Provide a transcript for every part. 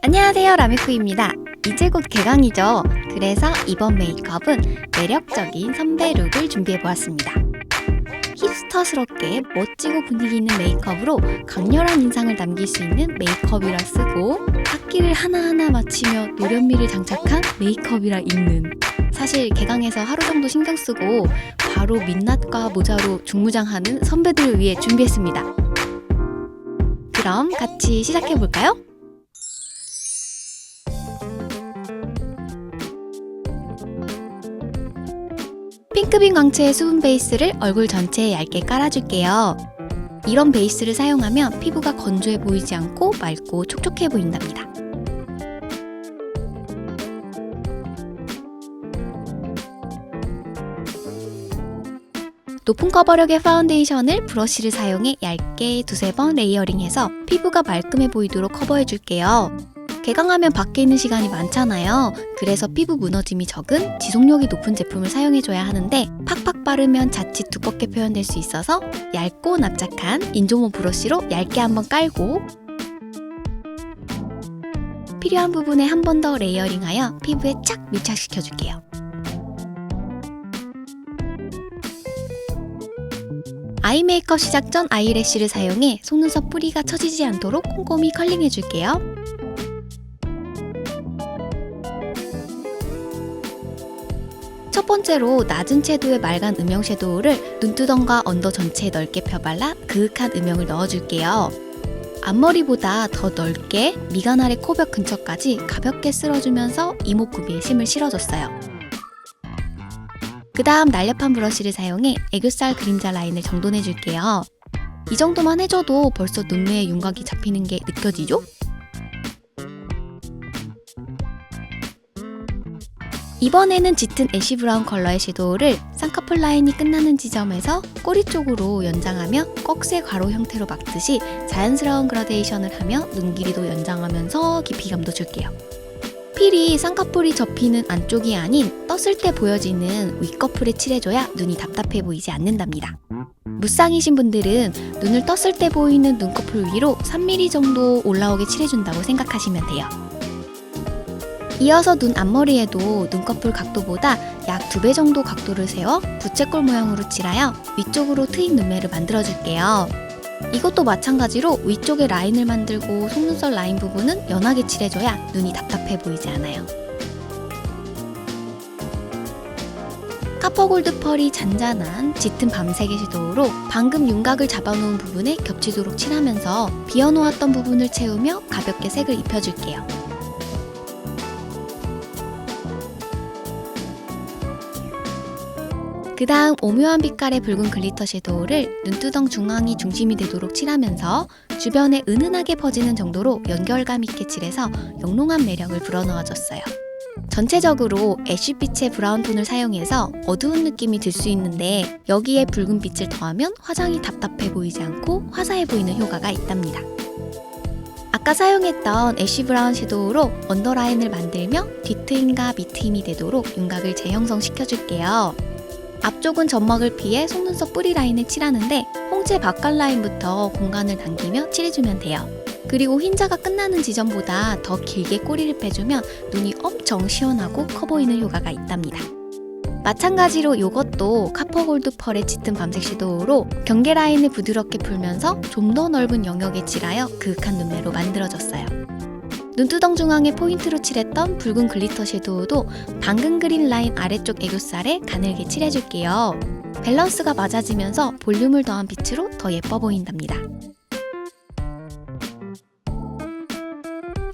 안녕하세요, 라미쿠입니다. 이제 곧 개강이죠. 그래서 이번 메이크업은 매력적인 선배 룩을 준비해보았습니다. 힙스터스럽게 멋지고 분위기 있는 메이크업으로 강렬한 인상을 남길 수 있는 메이크업이라 쓰고 학기를 하나하나 마치며 노련미를 장착한 메이크업이라 읽는. 사실 개강해서 하루 정도 신경 쓰고 바로 민낯과 모자로 중무장하는 선배들을 위해 준비했습니다. 그럼 같이 시작해볼까요? 핑크빈 광채의 수분 베이스를 얼굴 전체에 얇게 깔아줄게요. 이런 베이스를 사용하면 피부가 건조해 보이지 않고 맑고 촉촉해 보인답니다. 높은 커버력의 파운데이션을 브러쉬를 사용해 얇게 두세 번 레이어링해서 피부가 말끔해 보이도록 커버해줄게요. 개강하면 밖에 있는 시간이 많잖아요. 그래서 피부 무너짐이 적은 지속력이 높은 제품을 사용해줘야 하는데 팍팍 바르면 자칫 두껍게 표현될 수 있어서 얇고 납작한 인조모 브러쉬로 얇게 한번 깔고 필요한 부분에 한 번 더 레이어링하여 피부에 착 밀착시켜줄게요. 아이 메이크업 시작 전 아이래쉬를 사용해 속눈썹 뿌리가 처지지 않도록 꼼꼼히 컬링해줄게요. 첫 번째로 낮은 채도의 맑은 음영 섀도우를 눈두덩과 언더 전체에 넓게 펴발라 그윽한 음영을 넣어줄게요. 앞머리보다 더 넓게 미간 아래 코벽 근처까지 가볍게 쓸어주면서 이목구비에 심을 실어줬어요. 그 다음 날렵한 브러쉬를 사용해 애교살 그림자 라인을 정돈해줄게요. 이 정도만 해줘도 벌써 눈매에 윤곽이 잡히는 게 느껴지죠? 이번에는 짙은 애쉬 브라운 컬러의 섀도우를 쌍꺼풀 라인이 끝나는 지점에서 꼬리 쪽으로 연장하며 꺽쇠 가로 형태로 막듯이 자연스러운 그라데이션을 하며 눈 길이도 연장하면서 깊이감도 줄게요. 필이 쌍꺼풀이 접히는 안쪽이 아닌 떴을 때 보여지는 윗꺼풀에 칠해줘야 눈이 답답해 보이지 않는답니다. 무쌍이신 분들은 눈을 떴을 때 보이는 눈꺼풀 위로 3mm 정도 올라오게 칠해준다고 생각하시면 돼요. 이어서 눈 앞머리에도 눈꺼풀 각도보다 약 2배 정도 각도를 세워 부채꼴 모양으로 칠하여 위쪽으로 트인 눈매를 만들어줄게요. 이것도 마찬가지로 위쪽에 라인을 만들고 속눈썹 라인 부분은 연하게 칠해줘야 눈이 답답해 보이지 않아요. 카퍼골드 펄이 잔잔한 짙은 밤색의 섀도우로 방금 윤곽을 잡아놓은 부분에 겹치도록 칠하면서 비어놓았던 부분을 채우며 가볍게 색을 입혀줄게요. 그 다음 오묘한 빛깔의 붉은 글리터 섀도우를 눈두덩 중앙이 중심이 되도록 칠하면서 주변에 은은하게 퍼지는 정도로 연결감 있게 칠해서 영롱한 매력을 불어넣어줬어요. 전체적으로 애쉬빛의 브라운 톤을 사용해서 어두운 느낌이 들 수 있는데 여기에 붉은 빛을 더하면 화장이 답답해 보이지 않고 화사해 보이는 효과가 있답니다. 아까 사용했던 애쉬 브라운 섀도우로 언더라인을 만들며 뒤트임과 밑트임이 되도록 윤곽을 재형성시켜줄게요. 앞쪽은 점막을 피해 속눈썹 뿌리 라인을 칠하는데 홍채 바깥 라인부터 공간을 남기며 칠해주면 돼요. 그리고 흰자가 끝나는 지점보다 더 길게 꼬리를 빼주면 눈이 엄청 시원하고 커 보이는 효과가 있답니다. 마찬가지로 이것도 카퍼골드 펄의 짙은 밤색 섀도우로 경계 라인을 부드럽게 풀면서 좀 더 넓은 영역에 칠하여 그윽한 눈매로 만들어줬어요. 눈두덩 중앙에 포인트로 칠했던 붉은 글리터 섀도우도 방금 그린 라인 아래쪽 애교살에 가늘게 칠해줄게요. 밸런스가 맞아지면서 볼륨을 더한 빛으로 더 예뻐 보인답니다.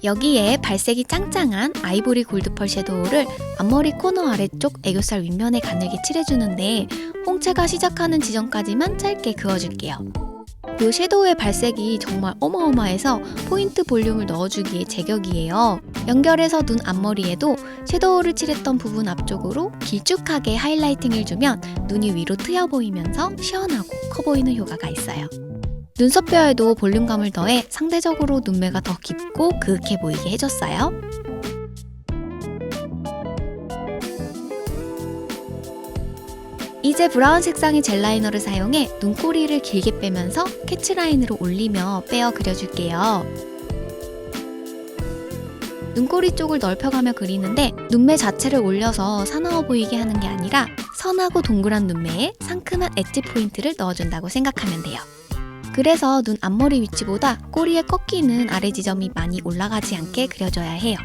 여기에 발색이 짱짱한 아이보리 골드 펄 섀도우를 앞머리 코너 아래쪽 애교살 윗면에 가늘게 칠해주는데 홍채가 시작하는 지점까지만 짧게 그어줄게요. 이 섀도우의 발색이 정말 어마어마해서 포인트 볼륨을 넣어주기에 제격이에요. 연결해서 눈 앞머리에도 섀도우를 칠했던 부분 앞쪽으로 길쭉하게 하이라이팅을 주면 눈이 위로 트여 보이면서 시원하고 커 보이는 효과가 있어요. 눈썹뼈에도 볼륨감을 더해 상대적으로 눈매가 더 깊고 그윽해 보이게 해줬어요. 이제 브라운 색상의 젤 라이너를 사용해 눈꼬리를 길게 빼면서 캐치라인으로 올리며 빼어 그려줄게요. 눈꼬리 쪽을 넓혀가며 그리는데 눈매 자체를 올려서 사나워 보이게 하는 게 아니라 선하고 동그란 눈매에 상큼한 엣지 포인트를 넣어준다고 생각하면 돼요. 그래서 눈 앞머리 위치보다 꼬리에 꺾이는 아래 지점이 많이 올라가지 않게 그려줘야 해요.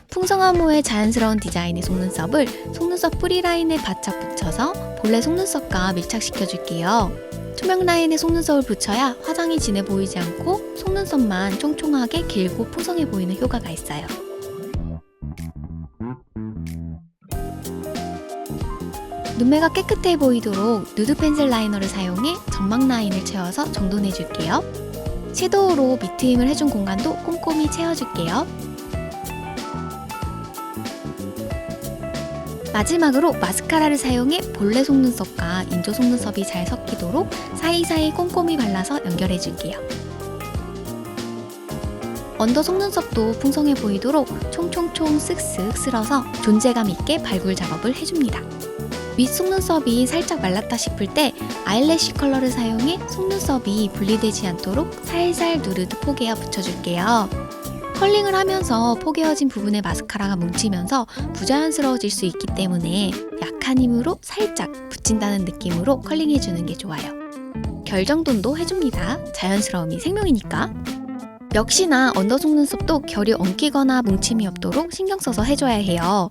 풍성한 모의 자연스러운 디자인의 속눈썹을 속눈썹 뿌리 라인에 바짝 붙여서 본래 속눈썹과 밀착시켜줄게요. 투명 라인에 속눈썹을 붙여야 화장이 진해 보이지 않고 속눈썹만 총총하게 길고 풍성해 보이는 효과가 있어요. 눈매가 깨끗해 보이도록 누드 펜슬 라이너를 사용해 점막 라인을 채워서 정돈해줄게요. 섀도우로 밑트임을 해준 공간도 꼼꼼히 채워줄게요. 마지막으로 마스카라를 사용해 본래 속눈썹과 인조 속눈썹이 잘 섞이도록 사이사이 꼼꼼히 발라서 연결해줄게요. 언더 속눈썹도 풍성해 보이도록 총총총 쓱쓱 쓸어서 존재감 있게 발굴 작업을 해줍니다. 윗 속눈썹이 살짝 말랐다 싶을 때 아이래쉬 컬러를 사용해 속눈썹이 분리되지 않도록 살살 누르듯 포개어 붙여줄게요. 컬링을 하면서 포개어진 부분에 마스카라가 뭉치면서 부자연스러워질 수 있기 때문에 약한 힘으로 살짝 붙인다는 느낌으로 컬링해주는 게 좋아요. 결정돈도 해줍니다. 자연스러움이 생명이니까. 역시나 언더 속눈썹도 결이 엉키거나 뭉침이 없도록 신경 써서 해줘야 해요.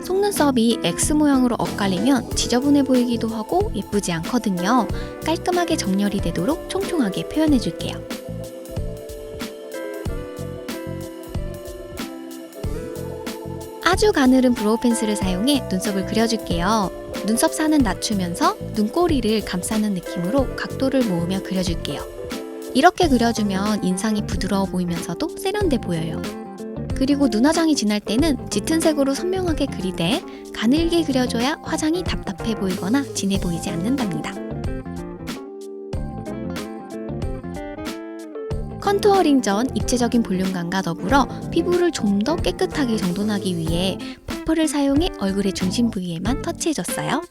속눈썹이 X 모양으로 엇갈리면 지저분해 보이기도 하고 예쁘지 않거든요. 깔끔하게 정렬이 되도록 총총하게 표현해줄게요. 아주 가늘은 브로우 펜슬을 사용해 눈썹을 그려줄게요. 눈썹 산은 낮추면서 눈꼬리를 감싸는 느낌으로 각도를 모으며 그려줄게요. 이렇게 그려주면 인상이 부드러워 보이면서도 세련돼 보여요. 그리고 눈화장이 진할 때는 짙은 색으로 선명하게 그리되 가늘게 그려줘야 화장이 답답해 보이거나 진해 보이지 않는답니다. 컨투어링 전 입체적인 볼륨감과 더불어 피부를 좀 더 깨끗하게 정돈하기 위해 퍼플을 사용해 얼굴의 중심 부위에만 터치해줬어요.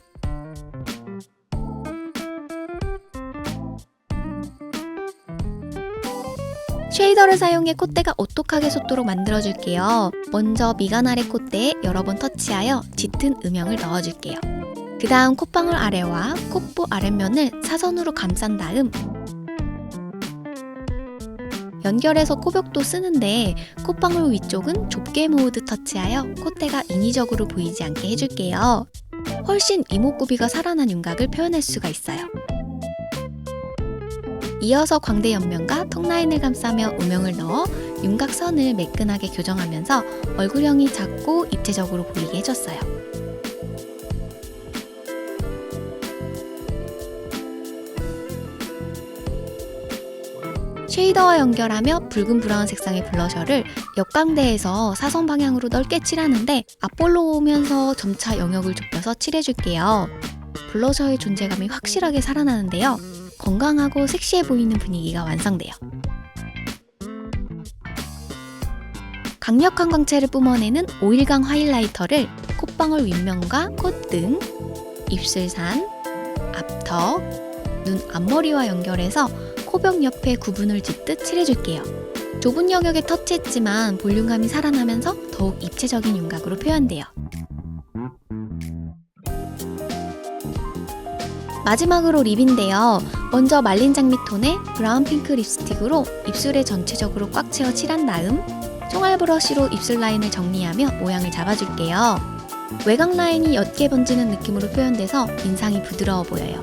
쉐이더를 사용해 콧대가 오똑하게 솟도록 만들어줄게요. 먼저 미간 아래 콧대에 여러 번 터치하여 짙은 음영을 넣어줄게요. 그 다음 콧방울 아래와 콧보 아랫면을 사선으로 감싼 다음 연결해서 코벽도 쓰는데 콧방울 위쪽은 좁게 모으듯 터치하여 콧대가 인위적으로 보이지 않게 해줄게요. 훨씬 이목구비가 살아난 윤곽을 표현할 수가 있어요. 이어서 광대 옆면과 턱 라인을 감싸며 음영을 넣어 윤곽선을 매끈하게 교정하면서 얼굴형이 작고 입체적으로 보이게 해줬어요. 쉐이더와 연결하며 붉은 브라운 색상의 블러셔를 옆광대에서 사선 방향으로 넓게 칠하는데 앞볼로 오면서 점차 영역을 좁혀서 칠해줄게요. 블러셔의 존재감이 확실하게 살아나는데요. 건강하고 섹시해 보이는 분위기가 완성돼요. 강력한 광채를 뿜어내는 오일강 하이라이터를 콧방울 윗면과 콧등, 입술산, 앞턱, 눈 앞머리와 연결해서 코벽 옆에 구분을 짓듯 칠해줄게요. 좁은 영역에 터치했지만 볼륨감이 살아나면서 더욱 입체적인 윤곽으로 표현돼요. 마지막으로 립인데요. 먼저 말린 장미톤에 브라운 핑크 립스틱으로 입술에 전체적으로 꽉 채워 칠한 다음 총알 브러쉬로 입술 라인을 정리하며 모양을 잡아줄게요. 외곽 라인이 옅게 번지는 느낌으로 표현돼서 인상이 부드러워 보여요.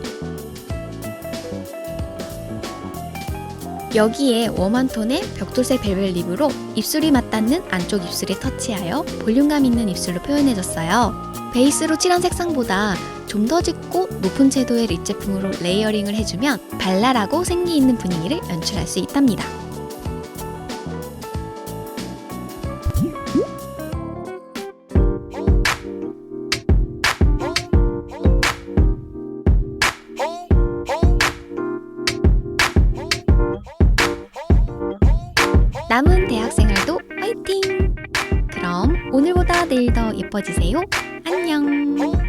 여기에 웜한 톤의 벽돌색 벨벳 립으로 입술이 맞닿는 안쪽 입술에 터치하여 볼륨감 있는 입술로 표현해줬어요. 베이스로 칠한 색상보다 좀 더 짙고 높은 채도의 립 제품으로 레이어링을 해주면 발랄하고 생기 있는 분위기를 연출할 수 있답니다. 남은 대학생활도 화이팅! 그럼 오늘보다 내일 더 예뻐지세요. 안녕!